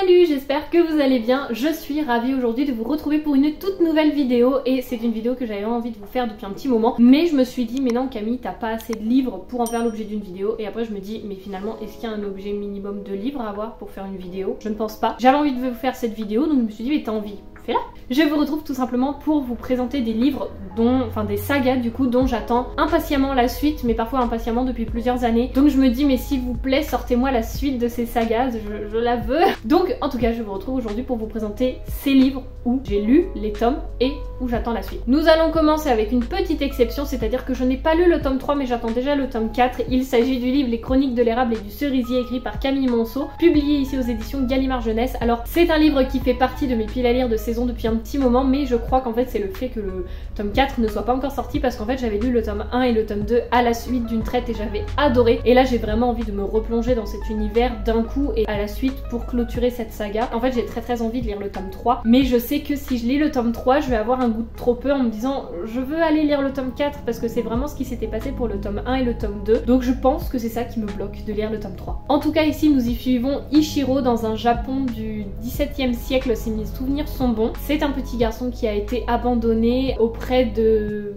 Salut, j'espère que vous allez bien. Je suis ravie aujourd'hui de vous retrouver pour une toute nouvelle vidéo et c'est une vidéo que j'avais envie de vous faire depuis un petit moment, mais je me suis dit mais non Camille, t'as pas assez de livres pour en faire l'objet d'une vidéo. Et après je me dis mais finalement est-ce qu'il y a un objet minimum de livres à avoir pour faire une vidéo? Je ne pense pas. J'avais envie de vous faire cette vidéo donc je me suis dit mais t'as envie, fais-la. Je vous retrouve tout simplement pour vous présenter des livres des sagas du coup dont j'attends impatiemment la suite, mais parfois impatiemment depuis plusieurs années. Donc je me dis mais s'il vous plaît sortez-moi la suite de ces sagas, je la veux. Donc en tout cas je vous retrouve aujourd'hui pour vous présenter ces livres où j'ai lu les tomes et où j'attends la suite. Nous allons commencer avec une petite exception, c'est-à-dire que je n'ai pas lu le tome 3 mais j'attends déjà le tome 4. Il s'agit du livre Les Chroniques de l'érable et du cerisier écrit par Camille Monceau, publié ici aux éditions Gallimard Jeunesse. Alors c'est un livre qui fait partie de mes piles à lire de saison depuis un petit moment, mais je crois qu'en fait c'est le fait que le tome 4 ne soit pas encore sorti, parce qu'en fait j'avais lu le tome 1 et le tome 2 à la suite d'une traite et j'avais adoré, et là j'ai vraiment envie de me replonger dans cet univers d'un coup et à la suite pour clôturer cette saga. En fait j'ai très envie de lire le tome 3, mais je sais que si je lis le tome 3 je vais avoir un goût de trop peu en me disant je veux aller lire le tome 4 parce que c'est vraiment ce qui s'était passé pour le tome 1 et le tome 2, donc je pense que c'est ça qui me bloque de lire le tome 3. En tout cas ici nous y suivons Ichiro dans un Japon du XVIIe siècle si mes souvenirs sont bons. C'est un petit garçon qui a été abandonné auprès d'un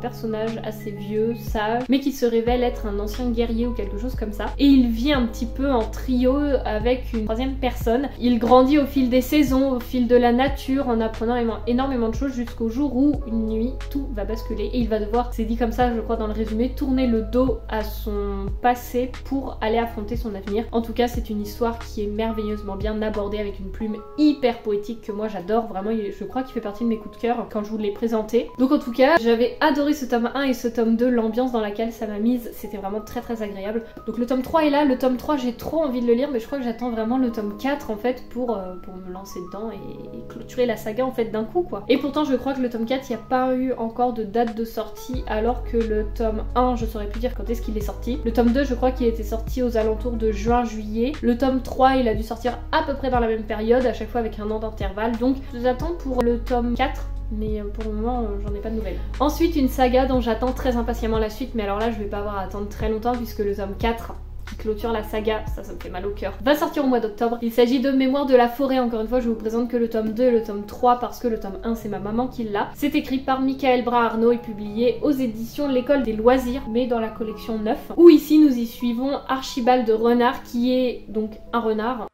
personnage assez vieux, sage, mais qui se révèle être un ancien guerrier ou quelque chose comme ça. Et il vit un petit peu en trio avec une troisième personne. Il grandit au fil des saisons, au fil de la nature, en apprenant énormément de choses jusqu'au jour où, une nuit, tout va basculer et il va devoir, c'est dit comme ça je crois dans le résumé, tourner le dos à son passé pour aller affronter son avenir. En tout cas c'est une histoire qui est merveilleusement bien abordée avec une plume hyper poétique que moi j'adore, vraiment je crois qu'il fait partie de mes coups de cœur quand je vous l'ai présenté. Donc en tout cas j'avais adoré ce tome 1 et ce tome 2, l'ambiance dans laquelle ça m'a mise, c'était vraiment très agréable. Donc le tome 3 est là, le tome 3 j'ai trop envie de le lire, mais je crois que j'attends vraiment le tome 4 en fait pour me lancer dedans et clôturer la saga en fait d'un coup quoi. Et pourtant je crois que le tome 4 il n'y a pas eu encore de date de sortie, alors que le tome 1 je saurais plus dire quand est-ce qu'il est sorti. Le tome 2 je crois qu'il était sorti aux alentours de juin-juillet. Le tome 3 il a dû sortir à peu près dans la même période, à chaque fois avec un an d'intervalle. Donc j'attends pour le tome 4, mais pour le moment j'en ai pas de nouvelles. Ensuite une saga dont j'attends très impatiemment la suite, mais alors là je vais pas avoir à attendre très longtemps puisque le tome 4 qui clôture la saga, ça me fait mal au cœur, va sortir au mois d'octobre. Il s'agit de Mémoire de la forêt. Encore une fois je vous présente que le tome 2 et le tome 3 parce que le tome 1 c'est ma maman qui l'a. C'est écrit par Michael Bras-Arnaud et publié aux éditions L'École des loisirs, mais dans la collection 9, où ici nous y suivons Archibald Renard qui est donc un renard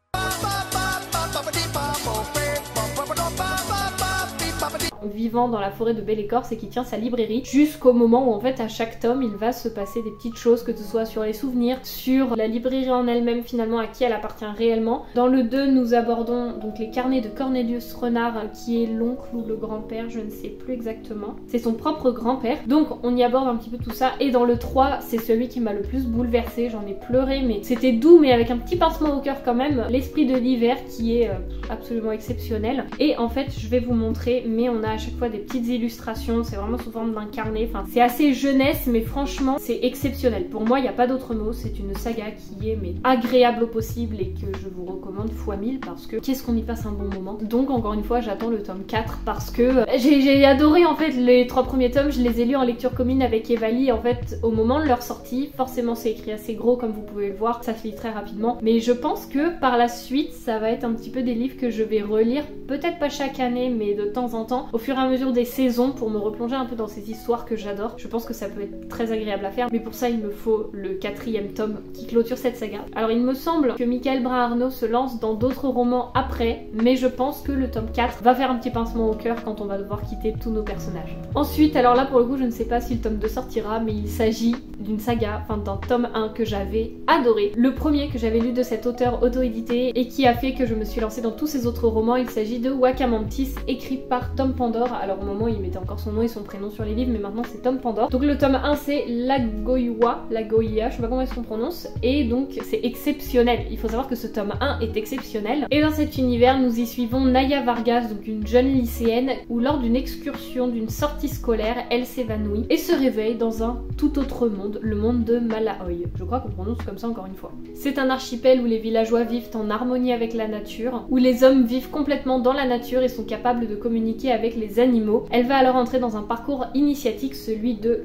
vivant dans la forêt de Belle-Écorce et qui tient sa librairie jusqu'au moment où en fait à chaque tome il va se passer des petites choses, que ce soit sur les souvenirs, sur la librairie en elle-même finalement, à qui elle appartient réellement. Dans le 2 nous abordons donc les carnets de Cornelius Renard qui est l'oncle ou le grand-père, je ne sais plus exactement. C'est son propre grand-père, donc on y aborde un petit peu tout ça. Et dans le 3 c'est celui qui m'a le plus bouleversée, j'en ai pleuré mais c'était doux mais avec un petit pincement au cœur quand même, L'Esprit de l'hiver qui est absolument exceptionnel. Et en fait je vais vous montrer, mais on a à chaque fois des petites illustrations, c'est vraiment sous forme d'un carnet, enfin c'est assez jeunesse mais franchement c'est exceptionnel. Pour moi il n'y a pas d'autre mot, c'est une saga qui est mais agréable au possible et que je vous recommande fois 1000 parce que qu'est-ce qu'on y passe un bon moment. Donc encore une fois j'attends le tome 4 parce que j'ai adoré en fait les 3 premiers tomes, je les ai lus en lecture commune avec Evali en fait au moment de leur sortie. Forcément c'est écrit assez gros comme vous pouvez le voir, ça se lit très rapidement, mais je pense que par la suite ça va être un petit peu des livres que je vais relire, peut-être pas chaque année mais de temps en temps au fur et à mesure des saisons pour me replonger un peu dans ces histoires que j'adore. Je pense que ça peut être très agréable à faire, mais pour ça il me faut le 4e tome qui clôture cette saga. Alors il me semble que Michael Bras-Arnaud se lance dans d'autres romans après, mais je pense que le tome 4 va faire un petit pincement au cœur quand on va devoir quitter tous nos personnages. Ensuite, alors là pour le coup je ne sais pas si le tome 2 sortira, mais il s'agit d'une saga, enfin d'un tome 1 que j'avais adoré. Le premier que j'avais lu de cet auteur auto-édité et qui a fait que je me suis lancée dans tous ses autres romans. Il s'agit de Wakamantis, écrit par Tom Pandore. Alors au moment il mettait encore son nom et son prénom sur les livres, mais maintenant c'est Tom Pandore. Donc le tome 1 c'est Lagoya, je sais pas comment est-ce qu'on prononce, et donc c'est exceptionnel. Il faut savoir que ce tome 1 est exceptionnel. Et dans cet univers nous y suivons Naya Vargas, donc une jeune lycéenne, où lors d'une excursion, d'une sortie scolaire, elle s'évanouit et se réveille dans un tout autre monde, le monde de Malaoy. Je crois qu'on prononce comme ça encore une fois. C'est un archipel où les villageois vivent en harmonie avec la nature, où les hommes vivent complètement dans la nature et sont capables de communiquer avec les animaux. Elle va alors entrer dans un parcours initiatique, celui de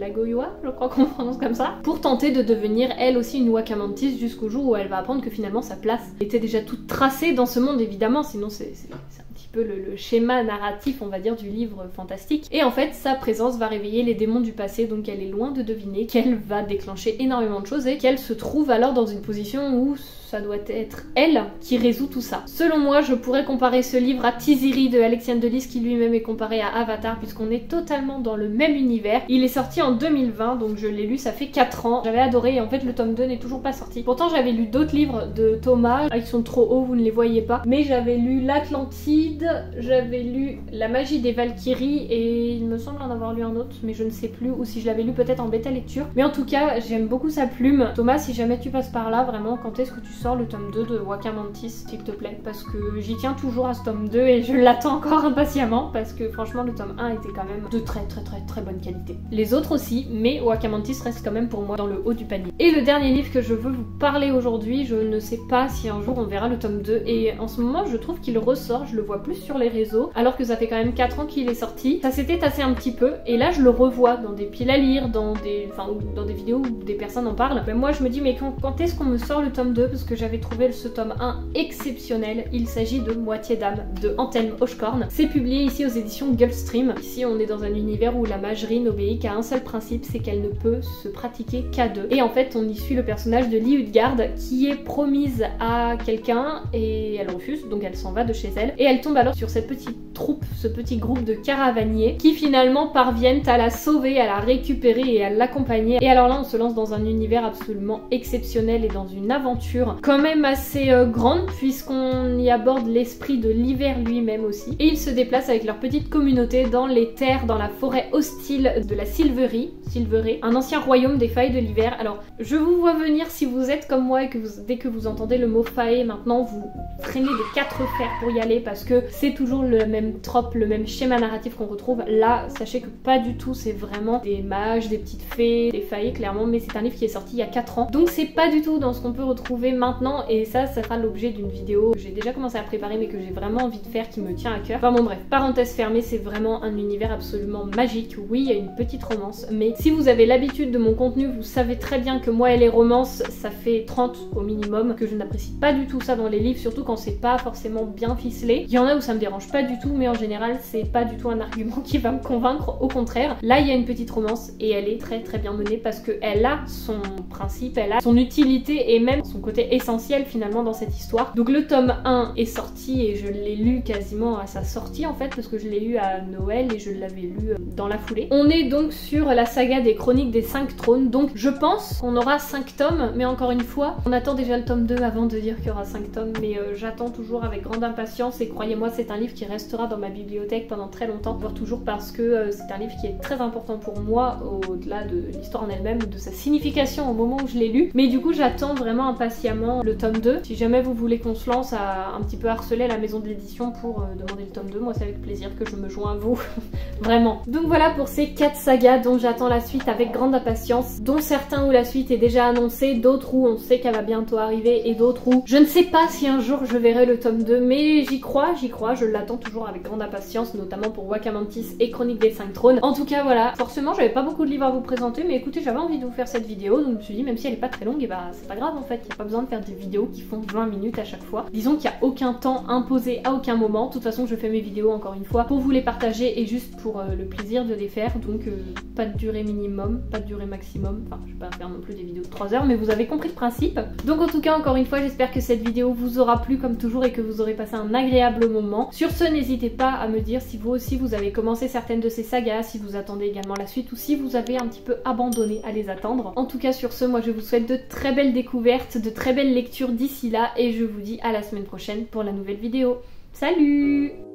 Lagoyoa, je crois qu'on prononce comme ça, pour tenter de devenir elle aussi une Wakamantis jusqu'au jour où elle va apprendre que finalement sa place était déjà toute tracée dans ce monde évidemment, sinon c'est un petit peu le schéma narratif on va dire du livre fantastique. Et en fait sa présence va réveiller les démons du passé, donc elle est loin de deviner qu'elle va déclencher énormément de choses et qu'elle se trouve alors dans une position où ça doit être elle qui résout tout ça. Selon moi, je pourrais comparer ce livre à Tiziri de Alexiane Delis qui lui-même est comparé à Avatar puisqu'on est totalement dans le même univers. Il est sorti en 2020 donc je l'ai lu, ça fait 4 ans. J'avais adoré et en fait le tome 2 n'est toujours pas sorti. Pourtant j'avais lu d'autres livres de Thomas, ils sont trop hauts, vous ne les voyez pas. Mais j'avais lu l'Atlantide, j'avais lu La magie des Valkyries et il me semble en avoir lu un autre mais je ne sais plus, ou si je l'avais lu peut-être en bêta lecture. Mais en tout cas j'aime beaucoup sa plume. Thomas, si jamais tu passes par là, vraiment quand est-ce que tu sors le tome 2 de Wakamantis s'il te plaît, parce que j'y tiens toujours à ce tome 2 et je l'attends encore impatiemment parce que franchement le tome 1 était quand même de très bonne qualité. Les autres aussi, mais Wakamantis reste quand même pour moi dans le haut du panier. Et le dernier livre que je veux vous parler aujourd'hui, je ne sais pas si un jour on verra le tome 2 et en ce moment je trouve qu'il ressort, je le vois plus sur les réseaux alors que ça fait quand même 4 ans qu'il est sorti. Ça s'était tassé un petit peu et là je le revois dans des piles à lire, dans des vidéos où des personnes en parlent. Mais moi je me dis mais quand est-ce qu'on me sort le tome 2 parce que j'avais trouvé ce tome 1 exceptionnel. Il s'agit de Moitié d'âme de Anthelme Hochkorn. C'est publié ici aux éditions Gulfstream. Ici on est dans un univers où la magerie n'obéit qu'à un seul principe, c'est qu'elle ne peut se pratiquer qu'à deux. Et en fait on y suit le personnage de Liutgard qui est promise à quelqu'un et elle refuse, donc elle s'en va de chez elle. Et elle tombe alors sur cette petite troupe, ce petit groupe de caravaniers qui finalement parviennent à la sauver, à la récupérer et à l'accompagner. Et alors là on se lance dans un univers absolument exceptionnel et dans une aventure quand même assez grande puisqu'on y aborde l'esprit de l'hiver lui-même aussi. Et ils se déplacent avec leur petite communauté dans les terres, dans la forêt hostile de la Silverie, un ancien royaume des failles de l'hiver. Alors je vous vois venir si vous êtes comme moi et que dès que vous entendez le mot faille, maintenant vous freinez de 4 fers pour y aller parce que c'est toujours le même trope, le même schéma narratif qu'on retrouve. Là, sachez que pas du tout, c'est vraiment des mages, des petites fées, des failles clairement, mais c'est un livre qui est sorti il y a 4 ans. Donc c'est pas du tout dans ce qu'on peut retrouver maintenant et ça fera l'objet d'une vidéo que j'ai déjà commencé à préparer mais que j'ai vraiment envie de faire, qui me tient à cœur. Enfin bon bref, parenthèse fermée, c'est vraiment un univers absolument magique. Oui, il y a une petite romance, mais si vous avez l'habitude de mon contenu, vous savez très bien que moi et les romances, ça fait 30 au minimum, que je n'apprécie pas du tout ça dans les livres, surtout quand c'est pas forcément bien ficelé. Il y en a où ça me dérange pas du tout, mais en général c'est pas du tout un argument qui va me convaincre, au contraire. Là il y a une petite romance et elle est très bien menée parce qu'elle a son principe, elle a son utilité et même son côté essentiel finalement dans cette histoire. Donc le tome 1 est sorti et je l'ai lu quasiment à sa sortie en fait parce que je l'ai lu à Noël et je l'avais lu dans la foulée. On est donc sur la saga des chroniques des 5 trônes, donc je pense qu'on aura 5 tomes, mais encore une fois on attend déjà le tome 2 avant de dire qu'il y aura 5 tomes, mais j'attends toujours avec grande impatience et croyez-moi c'est un livre qui restera dans ma bibliothèque pendant très longtemps, voire toujours parce que c'est un livre qui est très important pour moi au-delà de l'histoire en elle-même ou de sa signification au moment où je l'ai lu. Mais du coup j'attends vraiment impatiemment le tome 2. Si jamais vous voulez qu'on se lance à un petit peu harceler la maison de l'édition pour demander le tome 2, moi c'est avec plaisir que je me joins à vous. Vraiment. Donc voilà pour ces 4 sagas dont j'attends la suite avec grande impatience, dont certains où la suite est déjà annoncée, d'autres où on sait qu'elle va bientôt arriver et d'autres où je ne sais pas si un jour je verrai le tome 2, mais j'y crois, je l'attends toujours avec grande impatience, notamment pour Wakamantis et Chroniques des 5 trônes. En tout cas voilà, forcément j'avais pas beaucoup de livres à vous présenter, mais écoutez j'avais envie de vous faire cette vidéo, donc je me suis dit même si elle est pas très longue, et bah c'est pas grave en fait, il n'y a pas besoin de faire des vidéos qui font 20 minutes à chaque fois. Disons qu'il n'y a aucun temps imposé à aucun moment, de toute façon je fais mes vidéos encore une fois pour vous les partager et juste pour le plaisir de les faire, donc pas de durée minimum, pas de durée maximum, enfin je vais pas faire non plus des vidéos de 3 heures, mais vous avez compris le principe. Donc en tout cas encore une fois j'espère que cette vidéo vous aura plu comme toujours et que vous aurez passé un agréable moment. Sur ce n'hésitez pas à me dire si vous aussi vous avez commencé certaines de ces sagas, si vous attendez également la suite ou si vous avez un petit peu abandonné à les attendre. En tout cas sur ce moi je vous souhaite de très belles découvertes, de très belles lectures d'ici là et je vous dis à la semaine prochaine pour la nouvelle vidéo. Salut!